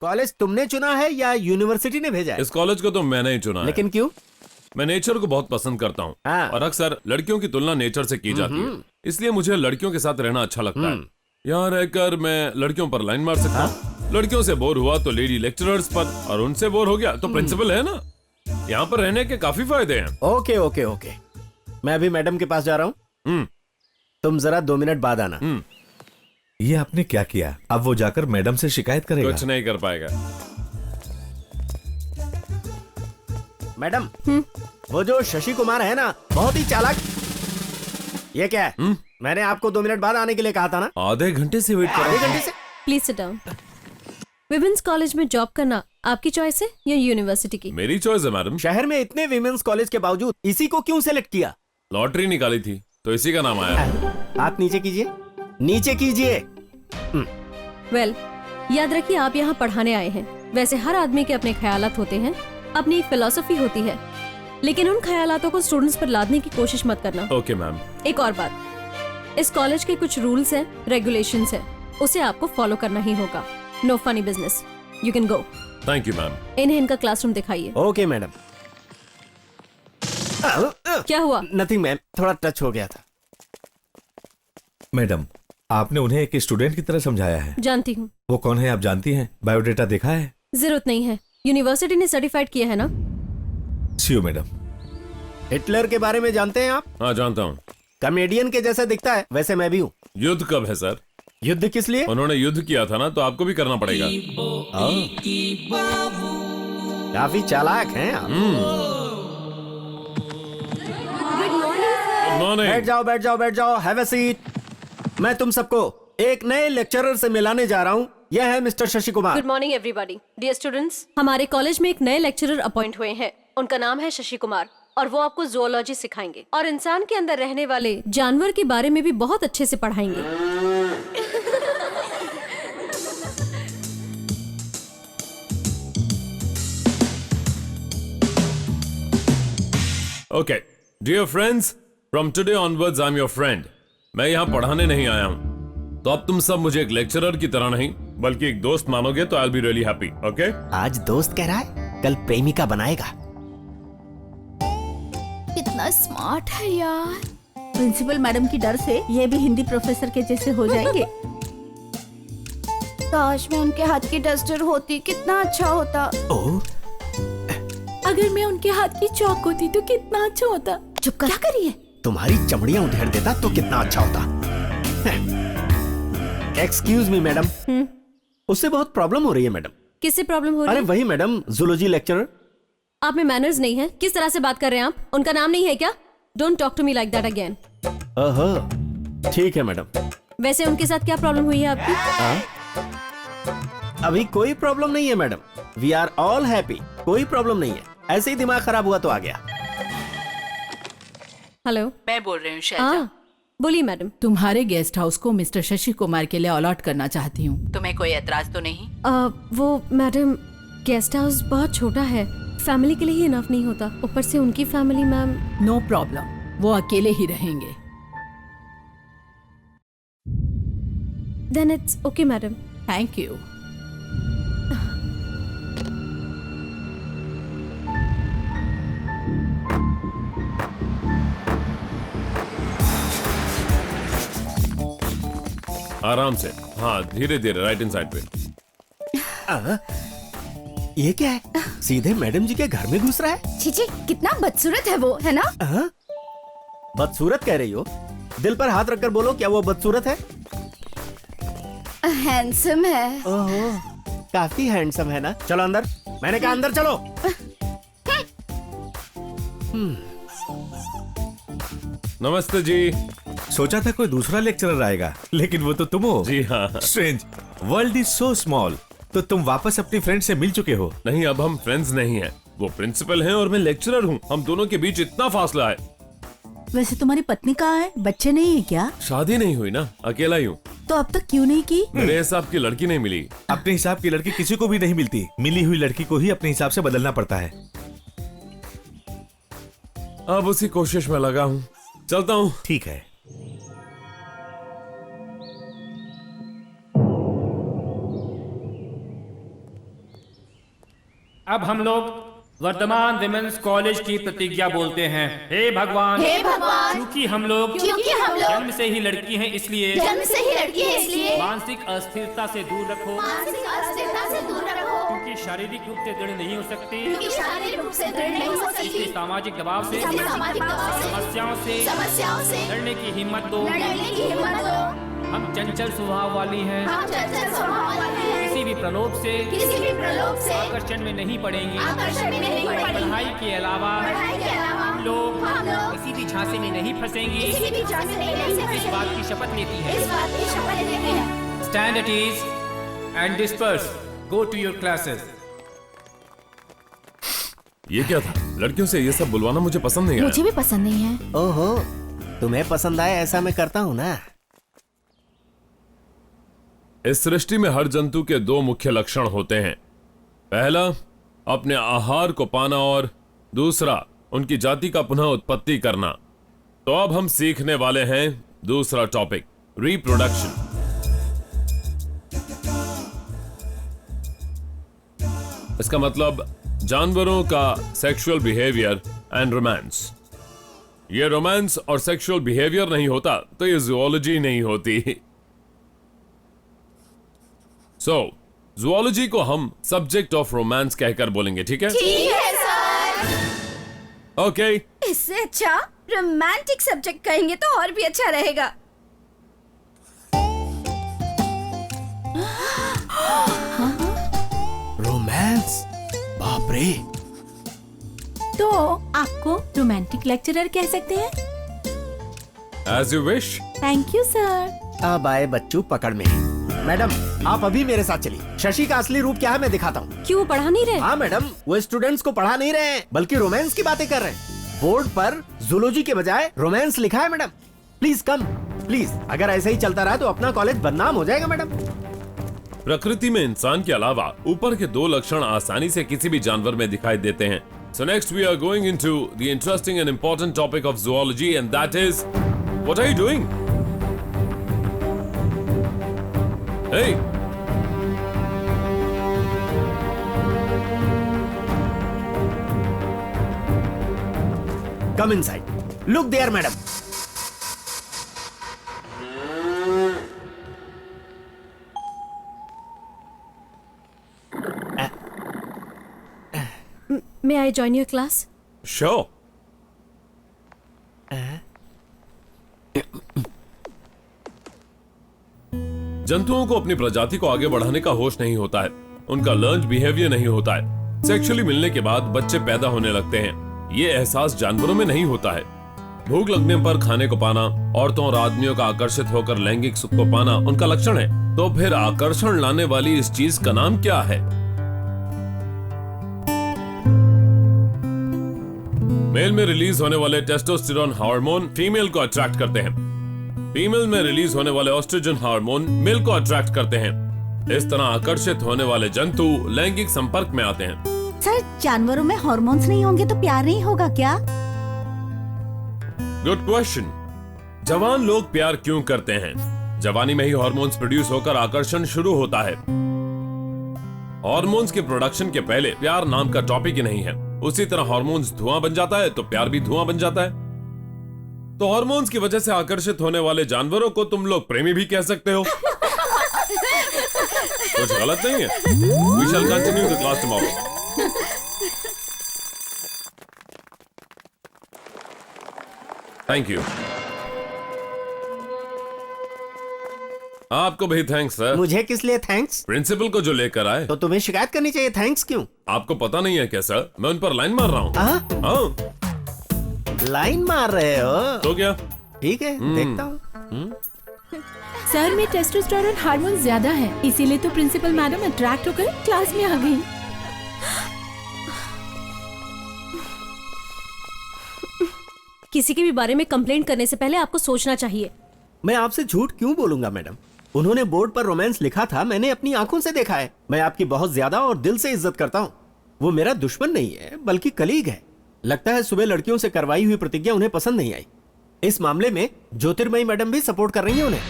College तुमने चुना है या यूनिवर्सिटी ने भेजा है? इस कॉलेज को तो मैंने ही चुना है। लेकिन क्यों? मैं नेचर को बहुत पसंद करता हूँ हाँ। और अक्सर लड़कियों की तुलना नेचर से की जाती है, इसलिए मुझे लड़कियों के साथ रहना अच्छा लगता है। यहाँ रहकर मैं लड़कियों पर लाइन मार सकता हूँ। लड़कियों से बोर हुआ तो लेडी लेक्चरर्स पर, और उनसे बोर हो गया तो प्रिंसिपल है ना। यहाँ पर रहने के काफी फायदे हैं। ओके ओके ओके, मैं अभी मैडम के पास जा रहा हूँ। तुम जरा 2 मिनट बाद आना। ये आपने क्या किया? अब वो जाकर मैडम से शिकायत करेगा। कुछ नहीं कर पाएगा। मैडम, वो जो शशि कुमार है ना, बहुत ही चालाक। ये क्या है? मैंने आपको 2 मिनट बाद आने के लिए कहा था ना। आधे घंटे से वेट कर आधे रहा घंटे से? Please sit down. Women's college में जॉब करना आपकी चॉइस है या यूनिवर्सिटी की? मेरी चॉइस है मैडम। शहर में इतने विमेंस कॉलेज के बावजूद इसी को क्यों सेलेक्ट किया? लॉटरी निकाली थी तो इसी का नाम आया। हाथ नीचे कीजिए, नीचे कीजिए। वेल, याद रखिए आप यहाँ पढ़ाने आए हैं। वैसे हर आदमी के अपने ख्यालात होते हैं, अपनी एक फिलॉसफी होती है, लेकिन उन ख्यालातों को स्टूडेंट्स पर लादने की कोशिश मत करना। Okay ma'am. एक और बात, इस कॉलेज के कुछ रूल्स हैं, रेगुलेशंस हैं, उसे आपको फॉलो करना ही होगा। No funny business. You can go. Thank you ma'am. इन्हें इनका क्लासरूम दिखाइए। Okay madam. क्या हुआ? नथिंग मैम, थोड़ा टच हो गया था। मैडम, आपने उन्हें एक स्टूडेंट की तरह समझाया है। जानती हूँ। वो कौन है आप जानती हैं? बायोडेटा देखा है? जरूरत नहीं है, यूनिवर्सिटी ने सर्टिफाइड किया है ना। सी यू मैडम। हिटलर के बारे में जानते हैं आप? हाँ जानता हूँ। कॉमेडियन के जैसा दिखता है, वैसे मैं भी हूँ। युद्ध कब है सर? युद्ध किस लिए? उन्होंने युद्ध किया था ना, तो आपको भी करना पड़ेगा। काफी चालाक हैं आप। बैठ जाओ बैठ जाओ बैठ जाओ, हैव अ सीट। मैं तुम सबको एक नए लेक्चरर से मिलाने जा रहा हूँ। यह है mister Shashi Kumar. Good morning everybody. Dear students, हमारे कॉलेज में एक नए लेक्चरर अपॉइंट हुए हैं। उनका नाम है शशि कुमार और वो आपको जूलॉजी सिखाएंगे और इंसान के अंदर रहने वाले जानवर के बारे में भी बहुत अच्छे से पढ़ाएंगे। Okay dear friends, from today onwards I am your friend. मैं यहाँ पढ़ाने नहीं आया हूँ, तो अब तुम सब मुझे एक लेक्चरर की तरह नहीं बल्कि एक दोस्त मानोगे तो I will be really happy. Okay? आज दोस्त कह रहा है, कल प्रेमिका बनाएगा। कितना स्मार्ट है यार। प्रिंसिपल मैडम की डर से ये भी हिंदी प्रोफेसर के जैसे हो जाएंगे। काश मैं उनके हाथ की डस्टर होती, कितना अच्छा होता। ओह, अगर मैं उनके हाथ की चौक होती तो कितना अच्छा होता। चुप कर। क्या करिए? तुम्हारी चमड़ियां उधेड़ देता तो कितना अच्छा होता। एक्सक्यूज मी मैडम, उससे बहुत प्रॉब्लम हो रही है मैडम। किससे प्रॉब्लम हो रही अरे है? वही मैडम, जूलॉजी लेक्चरर। आप में मैनर्स नहीं है। किस तरह से बात कर रहे हैं आप? उनका नाम नहीं है क्या? Don't talk to me like that again. ओहो, ठीक है मैडम। वैसे उनके साथ क्या प्रॉब्लम हुई है आपकी? अभी कोई प्रॉब्लम नहीं है madam. We are all happy, कोई प्रॉब्लम नहीं है। ऐसे ही दिमाग खराब हुआ तो आ गया। हेलो, मैं बोल रही हूँ शैजा। हाँ बोलिए मैडम। तुम्हारे गेस्ट हाउस को मिस्टर शशि कुमार के लिए अलॉट करना चाहती हूँ। तुम्हें कोई एतराज तो नहीं? वो मैडम, गेस्ट हाउस बहुत छोटा है, फैमिली के लिए ही इनफ नहीं होता। ऊपर से उनकी फैमिली मैम। नो प्रॉब्लम, वो अकेले ही रहेंगे। Then it's okay madam. Thank you. आराम से, हाँ धीरे धीरे, राइट इन साइड पे। ये क्या है? सीधे मैडम जी के घर में घुस रहा है। छीछी, कितना बदसूरत है वो, है ना? बदसूरत कह रही हो? दिल पर हाथ रखकर बोलो, क्या वो बदसूरत है? हैंडसम है। ओहो, काफी हैंडसम है ना। चलो अंदर, मैंने कहा अंदर चलो। नमस्ते जी। सोचा था कोई दूसरा लेक्चरर आएगा, लेकिन वो तो तुम हो। जी हाँ। Strange, world is so small. तो तुम वापस अपनी फ्रेंड से मिल चुके हो? नहीं, अब हम फ्रेंड्स नहीं हैं। वो प्रिंसिपल हैं और मैं लेक्चरर हूँ। हम दोनों के बीच इतना फासला है। वैसे तुम्हारी पत्नी कहाँ है? बच्चे नहीं है क्या? शादी नहीं हुई ना, अकेला ही हूँ। तो अब तक क्यों नहीं की? मेरे हिसाब की लड़की नहीं मिली। अपने हिसाब की लड़की किसी को भी नहीं मिलती। मिली हुई लड़की को ही अपने हिसाब से बदलना पड़ता है। अब उसी कोशिश में लगा हूँ। चलता हूँ। ठीक है। अब हम लोग वर्तमान विमेंस कॉलेज की प्रतिज्ञा बोलते हैं। हे भगवान, क्योंकि हम लोग जन्म से ही लड़की हैं इसलिए मानसिक अस्थिरता से दूर रखो, क्योंकि शारीरिक रूप से दृढ़ नहीं हो सकती, इसलिए सामाजिक दबाव से समस्याओं से लड़ने की हिम्मत दो। हम चंचल स्वभाव वाली हैं, किसी भी प्रलोभ से आकर्षण में नहीं पड़ेंगी। पढ़ाई के अलावा हम लोग किसी भी झांसे में नहीं फंसेंगी। इस बात की शपथ लेती है। Stand at ease and disperse, go to your classes. ये क्या था? लड़कियों से ये सब बुलवाना मुझे पसंद नहीं आया। मुझे भी पसंद नहीं है। ओहो, तुम्हें पसंद आए ऐसा मैं करता हूँ ना। इस सृष्टि में हर जंतु के दो मुख्य लक्षण होते हैं। पहला, अपने आहार को पाना, और दूसरा, उनकी जाति का पुनः उत्पत्ति करना। तो अब हम सीखने वाले हैं दूसरा टॉपिक, रिप्रोडक्शन। इसका मतलब जानवरों का सेक्सुअल बिहेवियर एंड रोमांस। ये रोमांस और सेक्सुअल बिहेवियर नहीं होता तो ये जूलॉजी नहीं होती। सो जूलॉजी को हम सब्जेक्ट ऑफ रोमांस कहकर बोलेंगे, ठीक है? ठीक है सर। ओके। इससे अच्छा रोमांटिक सब्जेक्ट कहेंगे तो और भी अच्छा रहेगा। रोमांस, बाप रे। तो आपको रोमांटिक लेक्चरर कह सकते हैं। As you wish. Thank you sir. अब आए बच्चू पकड़ में। मैडम, आप अभी मेरे साथ चलिए। शशि का असली रूप क्या है मैं दिखाता हूँ। क्यों पढ़ा नहीं रहे? हाँ मैडम, वो स्टूडेंट्स को पढ़ा नहीं रहे हैं, बल्कि रोमांस की बातें कर रहे हैं। बोर्ड पर जूलॉजी के बजाय रोमांस लिखा है मैडम। Please come, please. अगर ऐसे ही चलता रहा तो अपना कॉलेज बदनाम हो जाएगा मैडम। प्रकृति में इंसान के अलावा ऊपर के दो लक्षण आसानी से किसी भी जानवर में दिखाई देते हैं। So next we are going into the interesting and important topic of zoology, and that is, what are you doing? Hey! Come inside. Look there, madam. May I join your class? Sure. जंतुओं को अपनी प्रजाति को आगे बढ़ाने का होश नहीं होता है। उनका लर्न्ड बिहेवियर नहीं होता है। सेक्सुअली मिलने के बाद बच्चे पैदा होने लगते हैं। ये एहसास जानवरों में नहीं होता है। भूख लगने पर खाने को पाना, औरतों और आदमियों का आकर्षित होकर लैंगिक सुख को पाना उनका लक्षण है। तो फिर आकर्षण लाने वाली इस चीज का नाम क्या है? मेल में रिलीज होने वाले टेस्टोस्टेरोन हार्मोन फीमेल को अट्रैक्ट करते हैं। फीमेल में रिलीज होने वाले एस्ट्रोजन हार्मोन मेल को अट्रैक्ट करते हैं। इस तरह आकर्षित होने वाले जंतु लैंगिक संपर्क में आते हैं। सर, जानवरों में हार्मोन्स नहीं होंगे तो प्यार नहीं होगा क्या? Good question. जवान लोग प्यार क्यों करते हैं? जवानी में ही हार्मोन्स प्रोड्यूस होकर आकर्षण शुरू होता है। हार्मोन्स के प्रोडक्शन के पहले प्यार नाम का टॉपिक ही नहीं है। उसी तरह हार्मोन्स धुआं बन जाता है तो प्यार भी धुआं बन जाता है। तो हार्मोन्स की वजह से आकर्षित होने वाले जानवरों को तुम लोग प्रेमी भी कह सकते हो। कुछ गलत नहीं है। We shall continue the class tomorrow. Thank you. आपको भी थैंक्स सर। मुझे किस लिए थैंक्स? प्रिंसिपल को जो लेकर आए। तो तुम्हें शिकायत करनी चाहिए। थैंक्स क्यों? आपको पता नहीं है क्या सर? मैं उन पर लाइन मार रहा हूँ। हाँ, लाइन मार रहे हो तो क्या? ठीक है, देखता हूँ। सर, में टेस्टोस्टेरोन हार्मोन ज्यादा है, इसीलिए तो प्रिंसिपल मैडम अट्रैक्ट होकर क्लास में आ गई। किसी के भी बारे में कंप्लेंट करने से पहले आपको सोचना चाहिए। मैं आपसे झूठ क्यों बोलूंगा मैडम? उन्होंने बोर्ड पर रोमांस लिखा था, मैंने अपनी आंखों से देखा है। मैं आपकी बहुत ज्यादा और दिल से इज्जत करता हूँ। वो मेरा दुश्मन नहीं है बल्कि कलीग है। लगता है सुबह लड़कियों से करवाई हुई प्रतिज्ञा उन्हें पसंद नहीं आई। इस मामले में ज्योतिर्मयी मैडम भी सपोर्ट कर रही है उन्हें।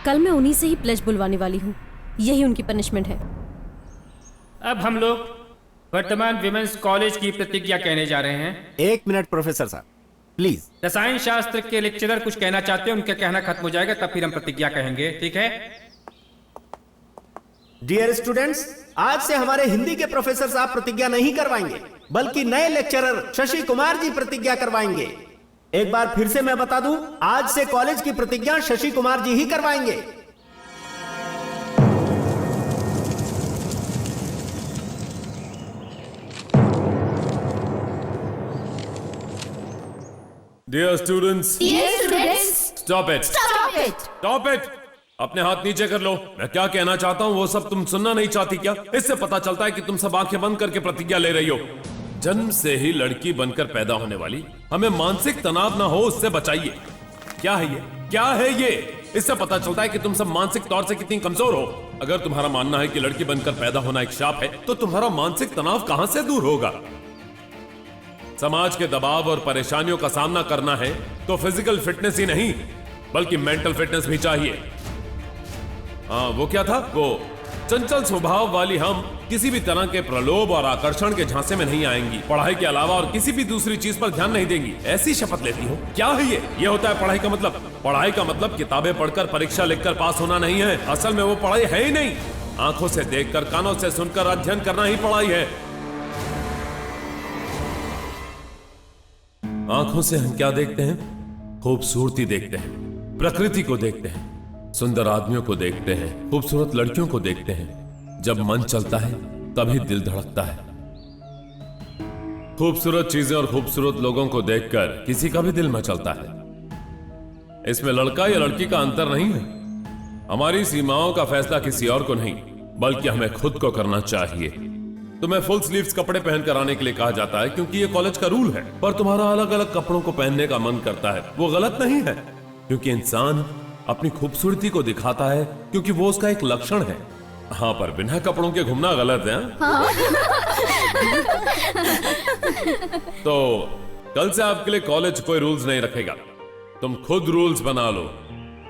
कल मैं उन्हीं से ही प्लेज बुलवाने वाली हूँ। यही उनकी पनिशमेंट है। अब हम लोग वर्तमान विमेंस कॉलेज की प्रतिज्ञा कहने जा रहे हैं। 1 मिनट प्रोफेसर साहब प्लीज। रसायन शास्त्र के लेक्चरर कुछ कहना चाहते हैं, उनका कहना खत्म हो जाएगा तब फिर हम प्रतिज्ञा कहेंगे, ठीक है? डियर स्टूडेंट्स, आज से हमारे हिंदी के प्रोफेसर साहब प्रतिज्ञा नहीं करवाएंगे, बल्कि नए लेक्चरर शशि कुमार जी प्रतिज्ञा करवाएंगे। एक बार फिर से मैं बता दूं, आज से कॉलेज की प्रतिज्ञा शशि कुमार जी ही करवाएंगे। Dear students, stop it, stop it. अपने हाथ नीचे कर लो। मैं क्या कहना चाहता हूँ वो सब तुम सुनना नहीं चाहती क्या? इससे पता चलता है कि तुम सब आंखें बंद करके प्रतिज्ञा ले रही हो। जन्म से ही लड़की बनकर पैदा होने वाली हमें मानसिक तनाव ना हो उससे बचाइए। क्या है ये? क्या है ये? इससे पता चलता है कि तुम सब मानसिक तौर से कितनी कमजोर हो। अगर तुम्हारा मानना है कि लड़की बनकर पैदा होना एक शाप है, तो तुम्हारा मानसिक तनाव कहां से दूर होगा? समाज के दबाव और परेशानियों का सामना करना है तो फिजिकल फिटनेस ही नहीं बल्कि मेंटल फिटनेस भी चाहिए। हाँ, वो क्या था? वो चंचल स्वभाव वाली हम किसी भी तरह के प्रलोभ और आकर्षण के झांसे में नहीं आएंगी। पढ़ाई के अलावा और किसी भी दूसरी चीज पर ध्यान नहीं देंगी। ऐसी शपथ लेती हो? क्या है ये? ये होता है पढ़ाई का मतलब। पढ़ाई का मतलब किताबें पढ़कर परीक्षा लिखकर पास होना नहीं है। असल में वो पढ़ाई है ही नहीं। आंखों से देखकर, कानों से सुनकर अध्ययन करना ही पढ़ाई है। आंखों से हम क्या देखते हैं? खूबसूरती देखते हैं, प्रकृति को देखते हैं, सुंदर आदमियों को देखते हैं, खूबसूरत लड़कियों को देखते हैं। जब मन चलता है तभी दिल धड़कता है। खूबसूरत चीजें और खूबसूरत लोगों को देखकर किसी का भी दिल मचलता है। इसमें लड़का या लड़की का अंतर नहीं है। हमारी सीमाओं का फैसला किसी और को नहीं बल्कि हमें खुद को करना चाहिए। तुम्हें फुल स्लीव्स कपड़े पहनकर आने के लिए कहा जाता है क्योंकि ये कॉलेज का रूल है, पर तुम्हारा अलग अलग कपड़ों को पहनने का मन करता है। वो गलत नहीं है, क्योंकि इंसान अपनी खूबसूरती को दिखाता है क्योंकि वो उसका एक लक्षण है। हाँ, पर बिना कपड़ों के घूमना गलत है। हाँ? तो कल से आपके लिए कॉलेज कोई रूल्स नहीं रखेगा। तुम खुद रूल्स बना लो,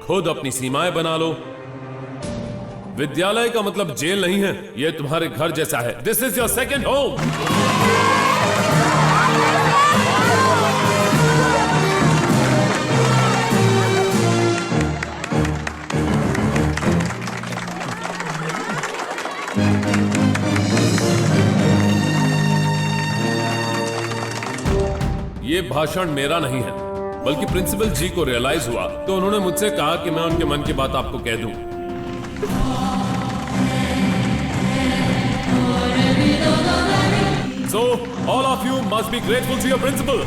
खुद अपनी सीमाएं बना लो। विद्यालय का मतलब जेल नहीं है, ये तुम्हारे घर जैसा है। This is your second home. ये भाषण मेरा नहीं है बल्कि प्रिंसिपल जी को रियलाइज हुआ तो उन्होंने मुझसे कहा कि मैं उनके मन की बात आपको कह दूं। So all of you must be grateful to your principal.